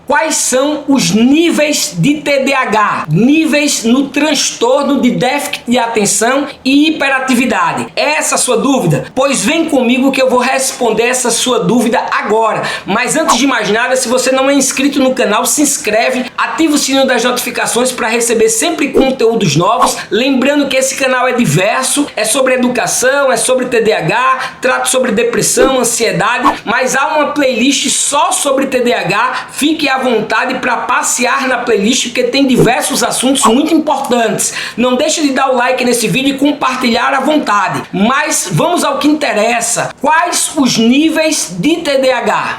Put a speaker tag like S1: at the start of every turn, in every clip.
S1: Quais são os níveis de TDAH? Níveis no transtorno de déficit de atenção e hiperatividade. É essa a sua dúvida? Pois vem comigo que eu vou responder essa sua dúvida agora. Mas antes de mais nada, se você não é inscrito no canal, se inscreve, ativa o sininho das notificações para receber sempre conteúdos novos. Lembrando que esse canal é diverso, é sobre educação, é sobre TDAH, trato sobre depressão, ansiedade, mas há uma playlist só sobre TDAH. Fique à vontade para passear na playlist, porque tem diversos assuntos muito importantes. Não deixe de dar o like nesse vídeo e compartilhar à vontade. Mas vamos ao que interessa. Quais os níveis de TDAH?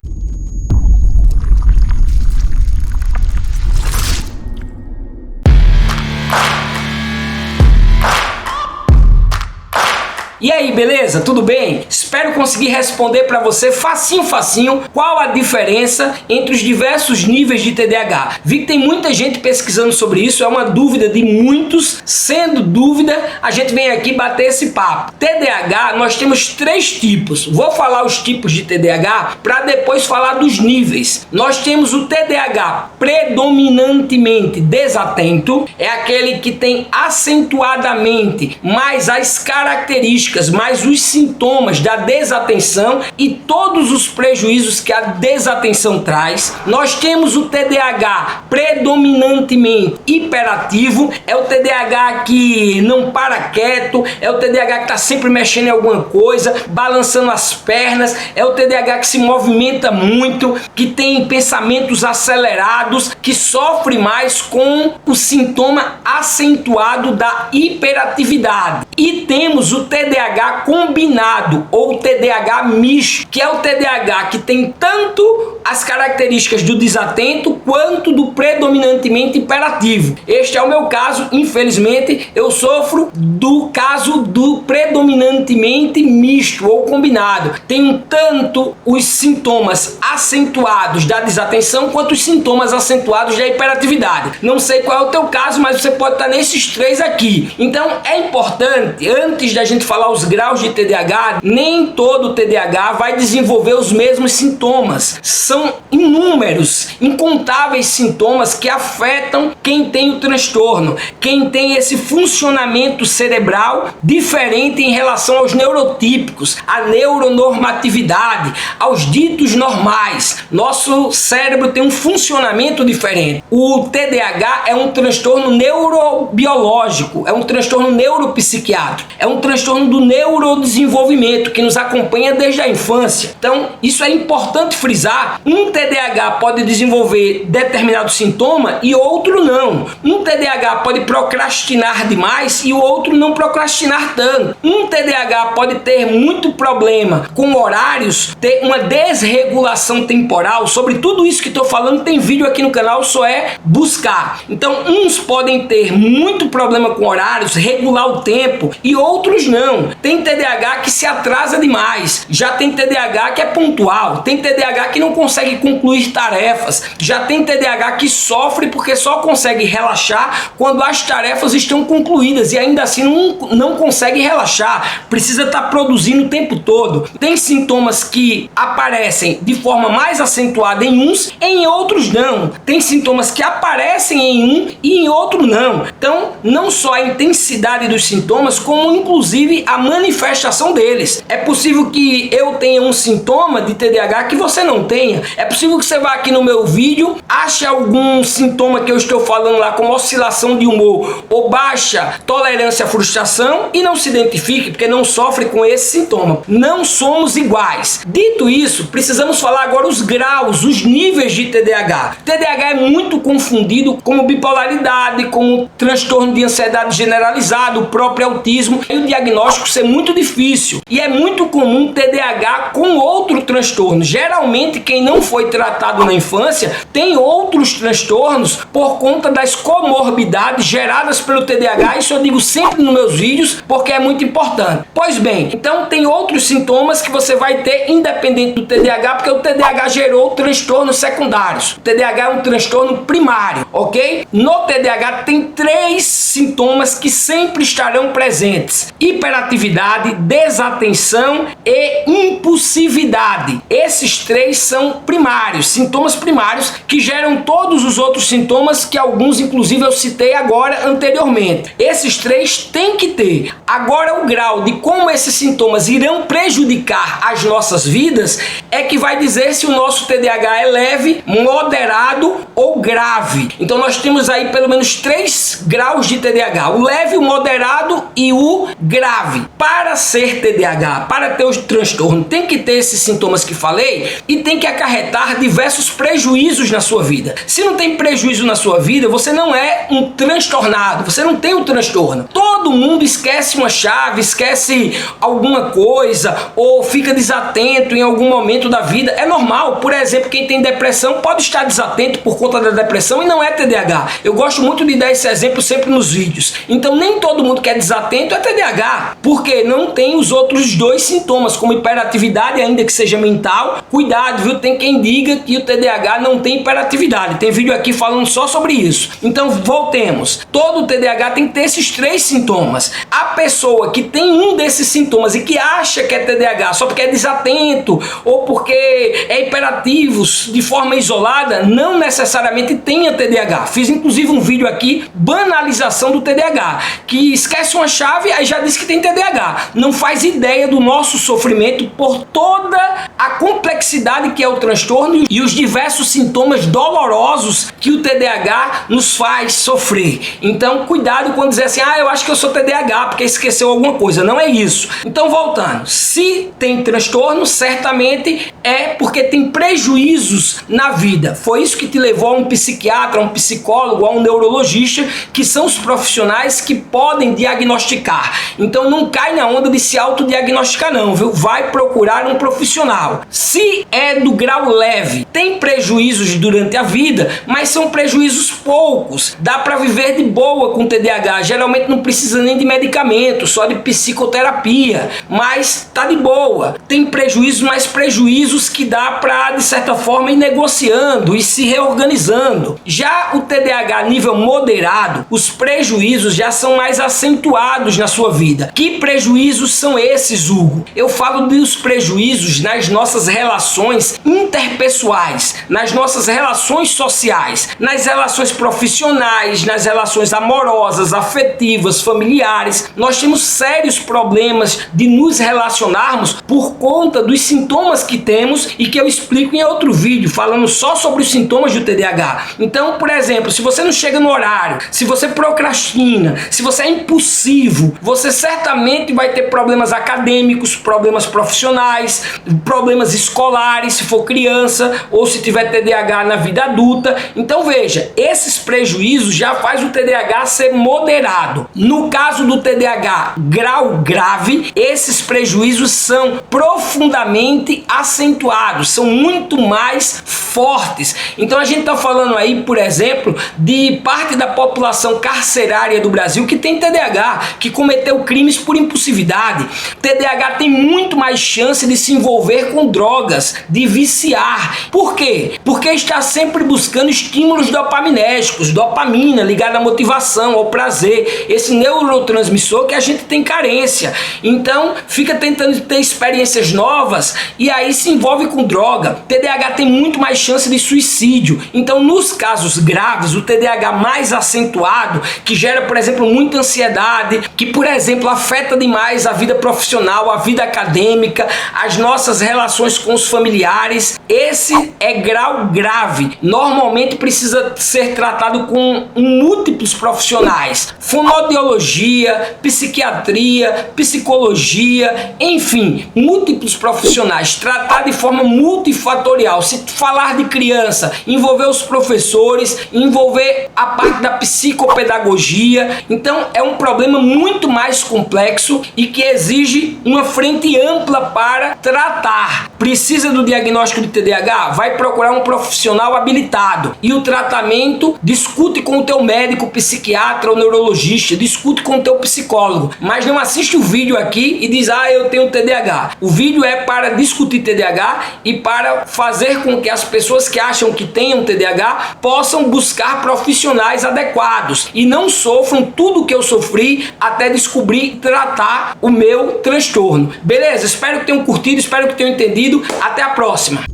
S1: E aí, beleza? Tudo bem? Espero conseguir responder para você facinho qual a diferença entre os diversos níveis de TDAH. Vi que tem muita gente pesquisando sobre isso, é uma dúvida de muitos. Sendo dúvida, a gente vem aqui bater esse papo. TDAH, nós temos 3 tipos. Vou falar os tipos de TDAH para depois falar dos níveis. Nós temos o TDAH predominantemente desatento, é aquele que tem acentuadamente mais as características, mais os sintomas da desatenção e todos os prejuízos que a desatenção traz. Nós temos o TDAH predominantemente hiperativo, é o TDAH que não para quieto, é o TDAH que está sempre mexendo em alguma coisa, balançando as pernas, é o TDAH que se movimenta muito, que tem pensamentos acelerados, que sofre mais com o sintoma acentuado da hiperatividade. E temos o TDAH combinado ou TDAH misto, que é o TDAH que tem tanto as características do desatento quanto do predominantemente hiperativo. Este é o meu caso, infelizmente eu sofro do caso do predominantemente misto ou combinado. Tenho tanto os sintomas acentuados da desatenção quanto os sintomas acentuados da hiperatividade. Não sei qual é o teu caso, mas você pode estar nesses 3 aqui. Então é importante, antes da gente falar os graus de TDAH, nem todo TDAH vai desenvolver os mesmos sintomas. São inúmeros, incontáveis sintomas que afetam quem tem o transtorno, quem tem esse funcionamento cerebral diferente em relação aos neurotípicos, à neuronormatividade, aos ditos normais. Nosso cérebro tem um funcionamento diferente. O TDAH é um transtorno neurobiológico, é um transtorno neuropsiquiátrico, é um transtorno do neurodesenvolvimento que nos acompanha desde a infância. Então, isso é importante frisar. Um TDAH pode desenvolver determinado sintoma e outro não. Um TDAH pode procrastinar demais e o outro não procrastinar tanto. Um TDAH pode ter muito problema com horários, ter uma desregulação temporal. Sobre tudo isso que estou falando, tem vídeo aqui no canal, só é buscar. Então, uns podem ter muito problema com horários, regular o tempo, e outros não. Tem TDAH que se atrasa demais, já tem TDAH que é pontual, tem TDAH que não consegue concluir tarefas, já tem TDAH que sofre porque só consegue relaxar quando as tarefas estão concluídas e ainda assim não consegue relaxar, precisa estar produzindo o tempo todo. Tem sintomas que aparecem de forma mais acentuada em uns, em outros não. Tem sintomas que aparecem em um e em outro não. Então, não só a intensidade dos sintomas, como inclusive a manifestação deles. É possível que eu tenha um sintoma de TDAH que você não tenha. É possível que você vá aqui no meu vídeo, ache algum sintoma que eu estou falando lá, como oscilação de humor ou baixa tolerância à frustração, e não se identifique porque não sofre com esse sintoma. Não somos iguais. Dito isso, precisamos falar agora os graus, os níveis de TDAH. TDAH é muito confundido com bipolaridade, com transtorno de ansiedade generalizado, o próprio autismo, e o diagnóstico ser muito difícil. E é muito comum TDAH com outro transtorno. Geralmente quem não foi tratado na infância tem outros transtornos por conta das comorbidades geradas pelo TDAH. Isso eu digo sempre nos meus vídeos porque é muito importante. Pois bem, então tem outros sintomas que você vai ter independente do TDAH, porque o TDAH gerou transtornos secundários. O TDAH é um transtorno primário, ok? No TDAH tem 3 sintomas que sempre estarão presentes: hiperatividade, hiperatividade, desatenção e impulsividade. Esses 3 são primários, sintomas primários que geram todos os outros sintomas que alguns inclusive eu citei agora anteriormente. Esses 3 tem que ter. Agora o grau de como esses sintomas irão prejudicar as nossas vidas é que vai dizer se o nosso TDAH é leve, moderado ou grave. Então nós temos aí pelo menos 3 graus de TDAH, o leve, o moderado e o grave. Para ser TDAH, para ter o transtorno, tem que ter esses sintomas que falei e tem que acarretar diversos prejuízos na sua vida. Se não tem prejuízo na sua vida, você não é um transtornado, você não tem um transtorno. Todo mundo esquece uma chave, esquece alguma coisa ou fica desatento em algum momento da vida. É normal. Por exemplo, quem tem depressão pode estar desatento por conta da depressão e não é TDAH. Eu gosto muito de dar esse exemplo sempre nos vídeos. Então nem todo mundo que é desatento é TDAH, porque não tem os outros 2 sintomas, como hiperatividade, ainda que seja mental. Cuidado, viu? Tem quem diga que o TDAH não tem hiperatividade. Tem vídeo aqui falando só sobre isso. Então voltemos. Todo TDAH tem que ter esses 3 sintomas. A pessoa que tem um desses sintomas e que acha que é TDAH só porque é desatento ou porque é hiperativo de forma isolada, não necessariamente tenha TDAH. Fiz inclusive um vídeo aqui, banalização do TDAH, que esquece uma chave, aí já disse que tem TDAH. Não faz ideia do nosso sofrimento por toda a complexidade que é o transtorno e os diversos sintomas dolorosos que o TDAH nos faz sofrer. Então cuidado quando dizer assim, eu acho que eu sou TDAH porque esqueceu alguma coisa. Não é isso. Então voltando, se tem transtorno, certamente é porque tem prejuízos na vida. Foi isso que te levou a um psiquiatra, a um psicólogo, a um neurologista, que são os profissionais que podem diagnosticar. Então não cai na onda de se autodiagnosticar não, viu? Vai procurar um profissional. Se é do grau leve, tem prejuízos durante a vida, mas são prejuízos poucos. Dá para viver de boa com TDAH. Geralmente não precisa nem de medicamento, só de psicoterapia, mas tá de boa. Tem prejuízos, mas prejuízos que dá para, de certa forma, ir negociando e se reorganizando. Já o TDAH nível moderado, os prejuízos já são mais acentuados na sua vida. Que prejuízos são esses, Hugo? Eu falo dos prejuízos nas nossas relações interpessoais, nas nossas relações sociais, nas relações profissionais, nas relações amorosas, afetivas, familiares. Nós temos sérios problemas de nos relacionarmos por conta dos sintomas que temos e que eu explico em outro vídeo, falando só sobre os sintomas do TDAH. Então, por exemplo, se você não chega no horário, se você procrastina, se você é impulsivo, você certamente vai ter problemas acadêmicos, problemas profissionais, problemas escolares, se for criança, ou se tiver TDAH na vida adulta. Então veja, esses prejuízos já faz o TDAH ser moderado. No caso do TDAH grau grave, esses prejuízos são profundamente acentuados, são muito mais fortes. Então a gente está falando aí, por exemplo, de parte da população carcerária do Brasil que tem TDAH, que cometeu crimes por impulsividade. TDAH tem muito mais chance de se envolver com drogas, de viciar. Por quê? Porque está sempre buscando estímulos dopaminérgicos, dopamina ligada à motivação, ao prazer, esse neurotransmissor que a gente tem carência. Então fica tentando ter experiências novas e aí se envolve com droga. TDAH tem muito mais chance de suicídio. Então nos casos graves, o TDAH mais acentuado, que gera, por exemplo, muita ansiedade, que, por exemplo, afeta demais a vida profissional, a vida acadêmica, as nossas relações com os familiares, esse é grau grave. Normalmente precisa ser tratado com múltiplos profissionais, fonoaudiologia, psiquiatria, psicologia, enfim, múltiplos profissionais, tratar de forma multifatorial. Se falar de criança, envolver os professores, envolver a parte da psicopedagogia. Então é um problema muito mais complexo e que exige uma frente ampla para tratar. Precisa do diagnóstico de TDAH? Vai procurar um profissional habilitado. E o tratamento, discute com o teu médico, psiquiatra ou neurologista, discute com o teu psicólogo, mas não assiste o vídeo aqui e diz, eu tenho TDAH. O vídeo é para discutir TDAH e para fazer com que as pessoas que acham que tenham TDAH possam buscar profissionais adequados e não sofram tudo que eu sofri até descobrir e tratar tratar o meu transtorno. Beleza? Espero que tenham curtido, espero que tenham entendido. Até a próxima!